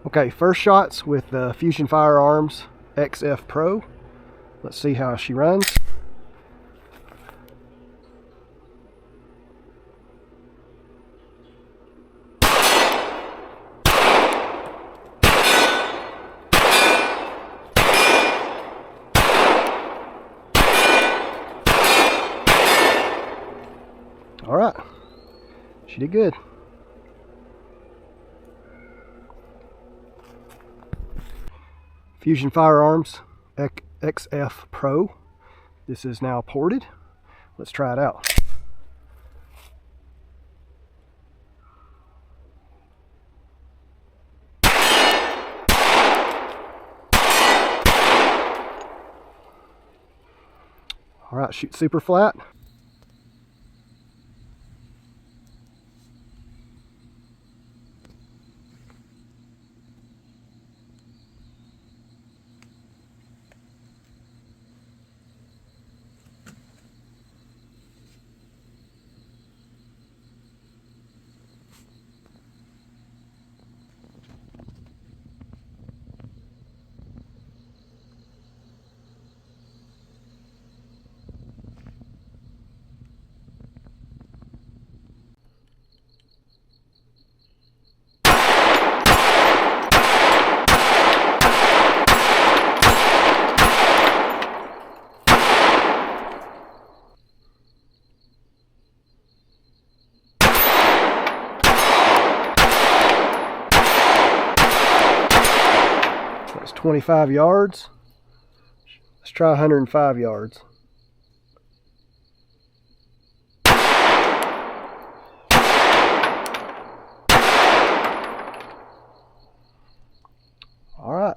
Okay, first shots with the Fusion Firearms XF Pro. Let's see how she runs. All right, she did good. Fusion Firearms XF Pro. This is now ported. Let's try it out. All right, shoot super flat. That's 25 yards. Let's try 105 yards. All right.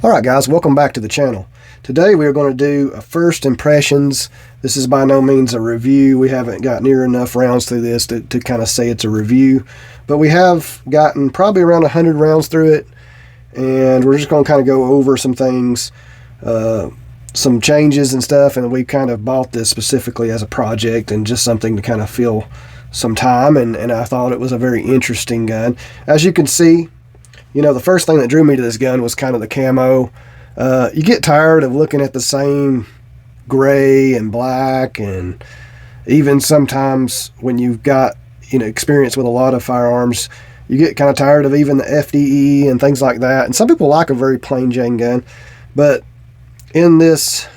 Alright guys, welcome back to the channel. Today we are going to do a first impressions. This is by no means a review. We haven't got near enough rounds through this to kind of say it's a review. But we have gotten probably around 100 rounds through it. And we're just going to kind of go over some things, some changes and stuff. And we kind of bought this specifically as a project and just something to kind of fill some time. And I thought it was a very interesting gun. As you can see, you know, the first thing that drew me to this gun was kind of the camo. You get tired of looking at the same gray and black, and even sometimes when you've got, you know, experience with a lot of firearms, you get kind of tired of even the FDE and things like that. And some people like a very plain Jane gun, but in this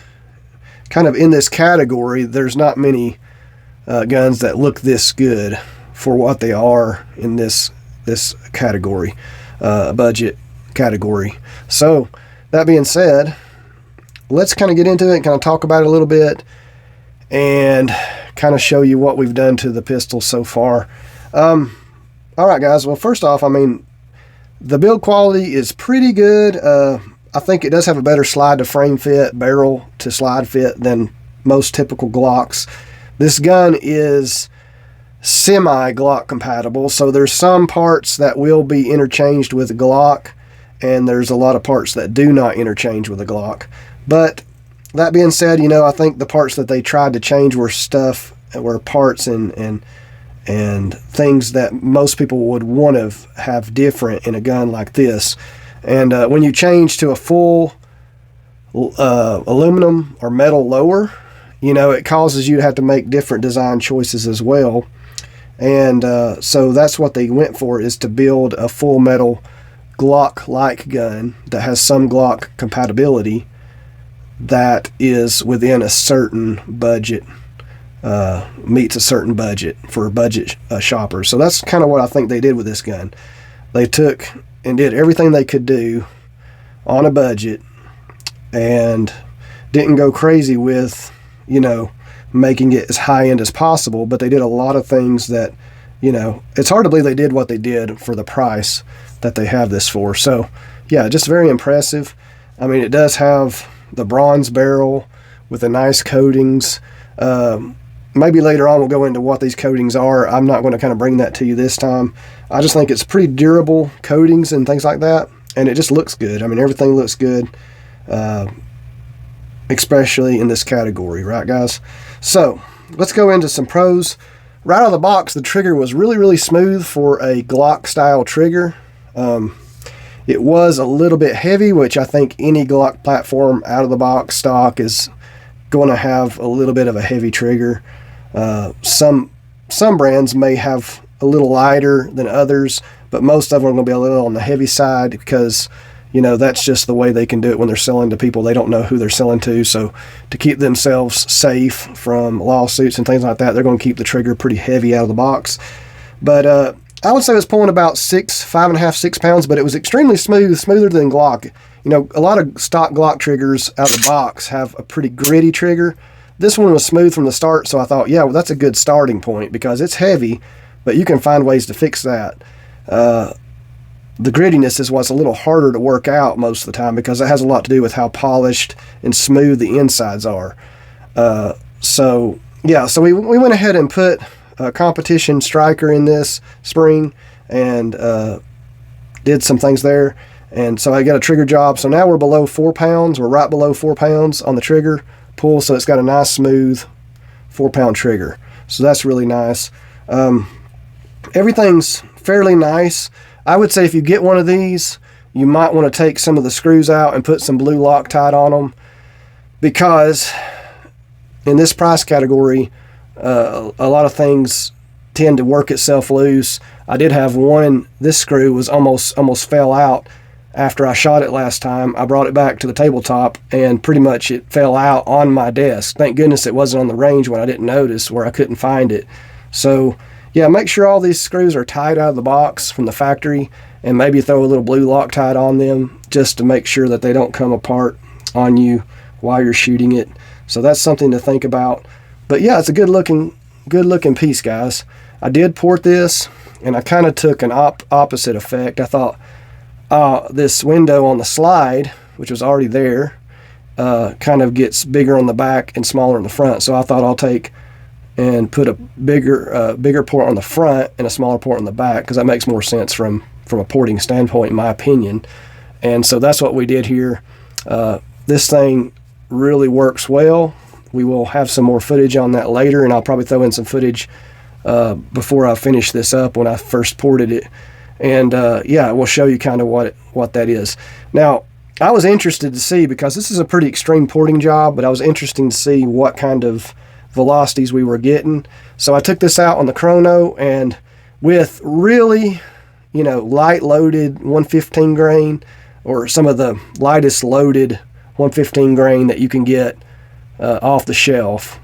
category, there's not many guns that look this good for what they are in this category. Budget category. So that being said, let's kind of get into it, kind of talk about it a little bit, and kind of show you what we've done to the pistol so far. All right guys, well first off, I mean, the build quality is pretty good. I think it does have a better slide to frame fit, barrel to slide fit than most typical Glocks. This gun is semi-Glock compatible, so there's some parts that will be interchanged with a Glock, and there's a lot of parts that do not interchange with a Glock. But that being said, you know, I think the parts that they tried to change were parts and things that most people would want to have different in a gun like this. And when you change to a full aluminum or metal lower, you know, it causes you to have to make different design choices as well. And so that's what they went for, is to build a full metal Glock-like gun that has some Glock compatibility that is within a certain budget, meets a certain budget for budget shoppers. So that's kind of what I think they did with this gun. They took and did everything they could do on a budget and didn't go crazy with, you know, making it as high end as possible, but they did a lot of things that, you know, it's hard to believe they did what they did for the price that they have this for. So yeah, just very impressive. I mean, it does have the bronze barrel with the nice coatings. maybe later on we'll go into what these coatings are. I'm not going to kind of bring that to you this time. I just think it's pretty durable coatings and things like that, and it just looks good. I mean, everything looks good, especially in this category, right, guys? So let's go into some pros. Right out of the box, the trigger was really, really smooth for a Glock style trigger. It was a little bit heavy, which I think any Glock platform out of the box stock is going to have a little bit of a heavy trigger. Some brands may have a little lighter than others, but most of them are going to be a little on the heavy side because, you know, that's just the way they can do it when they're selling to people they don't know who they're selling to. So to keep themselves safe from lawsuits and things like that, they're going to keep the trigger pretty heavy out of the box. But I would say it was pulling about 5.5, 6 pounds, but it was extremely smooth, smoother than Glock. You know, a lot of stock Glock triggers out of the box have a pretty gritty trigger. This one was smooth from the start, so I thought, yeah, well, that's a good starting point because it's heavy, but you can find ways to fix that. The grittiness is what's a little harder to work out most of the time because it has a lot to do with how polished and smooth the insides are. So we went ahead and put a competition striker in this spring and did some things there. And so I got a trigger job. So now we're below 4 pounds. We're right below 4 pounds on the trigger pull. So it's got a nice smooth 4-pound trigger. So that's really nice. Everything's fairly nice. I would say if you get one of these, you might want to take some of the screws out and put some blue Loctite on them, because in this price category, a lot of things tend to work itself loose. I did have one, this screw was almost fell out after I shot it last time. I brought it back to the tabletop and pretty much it fell out on my desk. Thank goodness it wasn't on the range when I didn't notice, where I couldn't find it. So yeah, make sure all these screws are tight out of the box from the factory, and maybe throw a little blue Loctite on them just to make sure that they don't come apart on you while you're shooting it. So that's something to think about. But yeah, it's a good looking piece, guys. I did port this, and I kind of took an opposite effect. I thought this window on the slide, which was already there, kind of gets bigger on the back and smaller in the front. So I thought I'll take and put a bigger port on the front and a smaller port on the back, because that makes more sense from a porting standpoint, in my opinion. And so that's what we did here. This thing really works well. We will have some more footage on that later, and I'll probably throw in some footage before I finish this up when I first ported it. And yeah, we'll show you kind of what that is. Now, I was interested to see, because this is a pretty extreme porting job, but I was interested to see what kind of velocities we were getting. So I took this out on the chrono, and with really, you know, light loaded 115 grain, or some of the lightest loaded 115 grain that you can get off the shelf,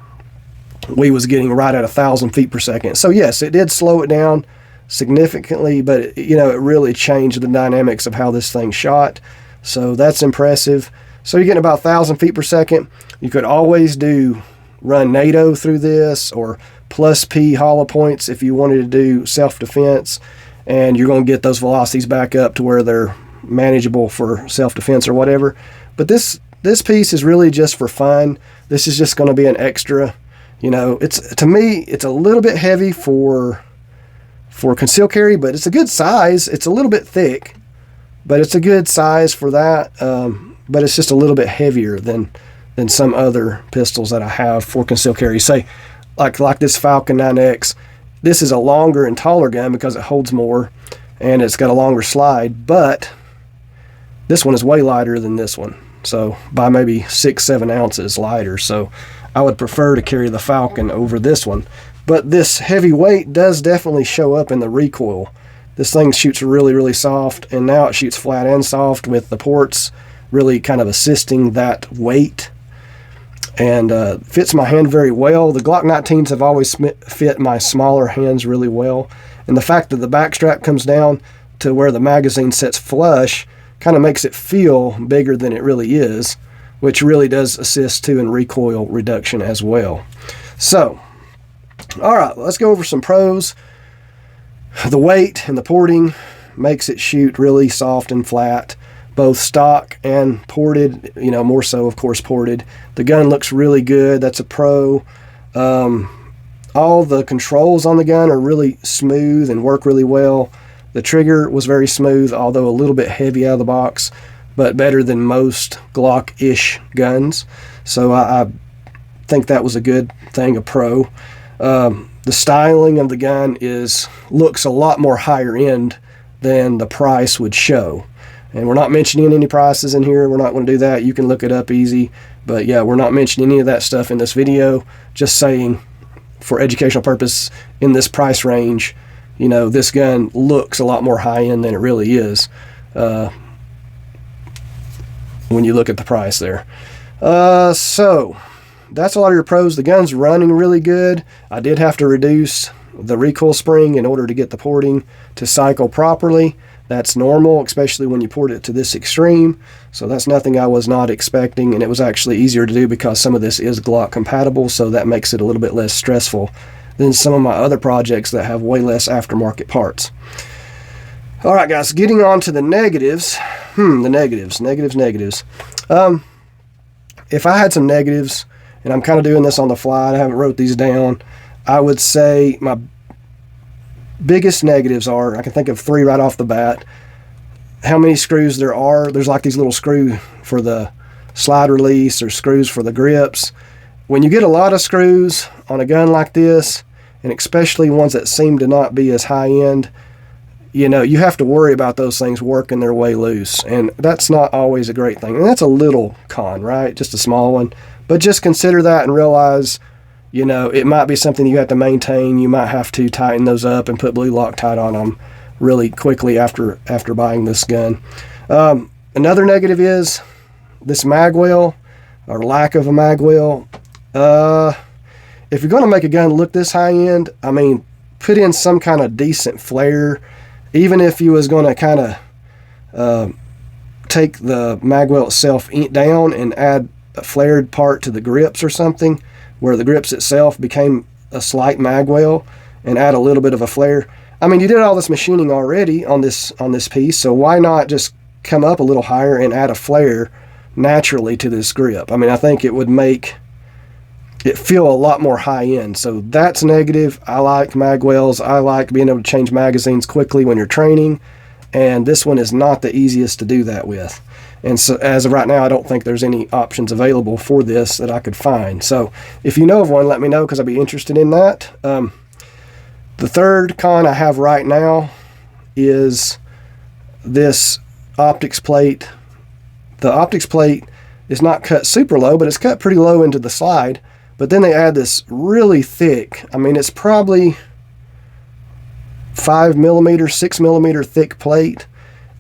we was getting right at 1,000 feet per second. So yes, it did slow it down significantly, but you know, it really changed the dynamics of how this thing shot. So that's impressive. So you're getting about 1,000 feet per second. You could always run NATO through this, or plus P hollow points if you wanted to do self-defense, and you're going to get those velocities back up to where they're manageable for self-defense or whatever. But this piece is really just for fun. This is just going to be an extra. You know, to me it's a little bit heavy for concealed carry, but it's a good size. It's a little bit thick, but it's a good size for that. But it's just a little bit heavier than some other pistols that I have for concealed carry. Say, like this Falcon 9X. This is a longer and taller gun because it holds more, and it's got a longer slide, but this one is way lighter than this one. So by maybe 6-7 ounces lighter. So I would prefer to carry the Falcon over this one. But this heavy weight does definitely show up in the recoil. This thing shoots really, really soft, and now it shoots flat and soft with the ports really kind of assisting that weight. And fits my hand very well. The Glock 19s have always fit my smaller hands really well. And the fact that the back strap comes down to where the magazine sits flush kind of makes it feel bigger than it really is, which really does assist too in recoil reduction as well. So, all right, let's go over some pros. The weight and the porting makes it shoot really soft and flat, both stock and ported, you know, more so of course ported. The gun looks really good. That's a pro. all the controls on the gun are really smooth and work really well. The trigger was very smooth, although a little bit heavy out of the box, but better than most Glock-ish guns. So I think that was a good thing, a pro. The styling of the gun looks a lot more higher end than the price would show. And we're not mentioning any prices in here. We're not going to do that. You can look it up easy. But yeah, we're not mentioning any of that stuff in this video. Just saying, for educational purpose, in this price range, you know, this gun looks a lot more high end than it really is when you look at the price there. So that's a lot of your pros. The gun's running really good. I did have to reduce the recoil spring in order to get the porting to cycle properly. That's normal, especially when you port it to this extreme. So that's nothing I was not expecting, and it was actually easier to do because some of this is Glock compatible, so that makes it a little bit less stressful than some of my other projects that have way less aftermarket parts. All right, guys, getting on to the negatives. The negatives. If I had some negatives, and I'm kind of doing this on the fly, I haven't wrote these down, I would say my biggest negatives are, I can think of 3 right off the bat, how many screws there are. There's like these little screws for the slide release or screws for the grips. When you get a lot of screws on a gun like this, and especially ones that seem to not be as high end, you know, you have to worry about those things working their way loose, and that's not always a great thing. And that's a little con, right? Just a small one. But just consider that and realize, you know, it might be something you have to maintain. You might have to tighten those up and put blue Loctite on them really quickly after buying this gun. Another negative is this mag well, or lack of a mag well. If you're going to make a gun look this high end, I mean, put in some kind of decent flare. Even if you was going to kind of take the mag well itself down and add a flared part to the grips or something, where the grips itself became a slight mag well, and add a little bit of a flare. I mean, you did all this machining already on this piece, so why not just come up a little higher and add a flare naturally to this grip? I mean, I think it would make it feel a lot more high end. So that's negative. I like mag wells. I like being able to change magazines quickly when you're training, and this one is not the easiest to do that with. And so as of right now, I don't think there's any options available for this that I could find. So if you know of one, let me know, because I'd be interested in that. The third con I have right now is this optics plate. The optics plate is not cut super low, but it's cut pretty low into the slide. But then they add this really thick, I mean, it's probably 5 millimeter, 6 millimeter thick plate,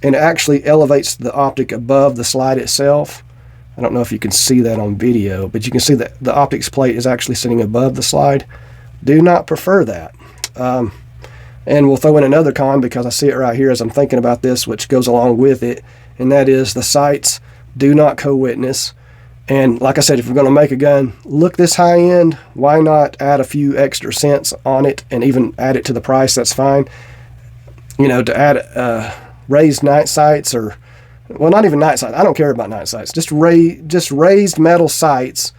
and it actually elevates the optic above the slide itself. I don't know if you can see that on video, but you can see that the optics plate is actually sitting above the slide. Do not prefer that. And we'll throw in another con, because I see it right here as I'm thinking about this, which goes along with it, and that is the sights do not co-witness. And like I said, if you're going to make a gun look this high end, why not add a few extra cents on it, and even add it to the price? That's fine. You know, to add raised night sights, or, well, not even night sights. I don't care about night sights. Just raised metal sights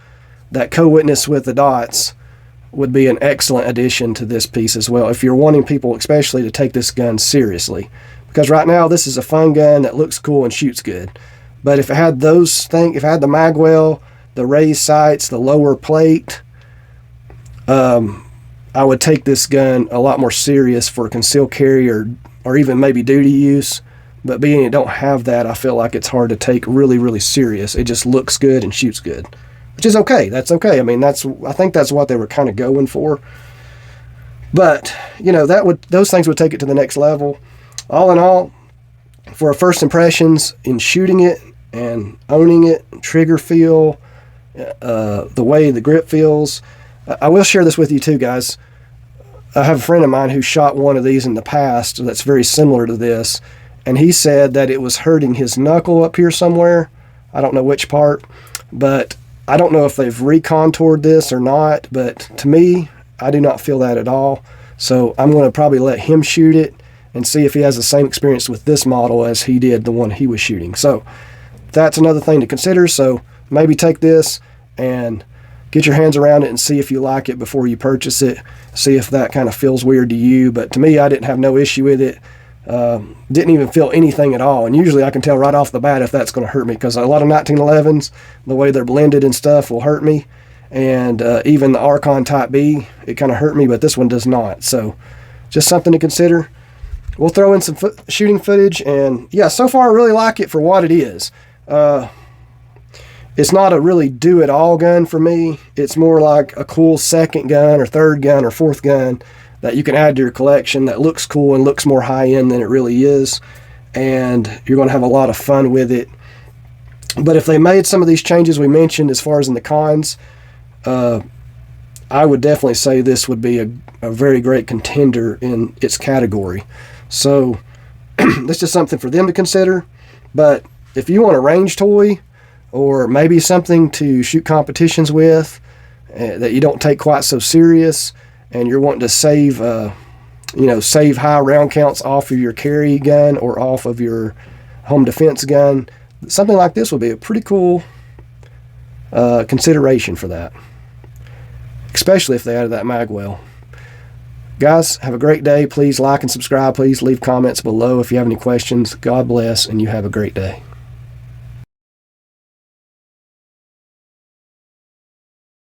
that co-witness with the dots would be an excellent addition to this piece as well, if you're wanting people especially to take this gun seriously. Because right now, this is a fun gun that looks cool and shoots good. But if it had those things, if it had the mag well, the raised sights, the lower plate, I would take this gun a lot more serious for concealed carry, or even maybe duty use. But being it don't have that, I feel like it's hard to take really, really serious. It just looks good and shoots good, which is okay. That's okay. I mean, I think that's what they were kind of going for. But, you know, those things would take it to the next level. All in all, for first impressions in shooting it and owning it, trigger feel, the way the grip feels, I will share this with you too, guys. I have a friend of mine who shot one of these in the past that's very similar to this, and he said that it was hurting his knuckle up here somewhere. I don't know which part, but I don't know if they've recontoured this or not, but to me, I do not feel that at all. So I'm going to probably let him shoot it and see if he has the same experience with this model as he did the one he was shooting. So that's another thing to consider. So maybe take this and get your hands around it and see if you like it before you purchase it. See if that kind of feels weird to you. But to me, I didn't have no issue with it. Didn't even feel anything at all. And usually I can tell right off the bat if that's going to hurt me, because a lot of 1911s, the way they're blended and stuff, will hurt me. And even the Archon Type B, it kind of hurt me, but this one does not. So just something to consider. We'll throw in some shooting footage, and yeah, so far I really like it for what it is. It's not a really do-it-all gun for me. It's more like a cool second gun or third gun or fourth gun that you can add to your collection that looks cool and looks more high-end than it really is, and you're going to have a lot of fun with it. But if they made some of these changes we mentioned as far as in the cons, I would definitely say this would be a very great contender in its category. So that's just something for them to consider. But if you want a range toy, or maybe something to shoot competitions with that you don't take quite so serious, and you're wanting to save save high round counts off of your carry gun or off of your home defense gun, something like this would be a pretty cool consideration for that, especially if they added that mag well. Guys, have a great day. Please like and subscribe. Please leave comments below if you have any questions. God bless, and you have a great day.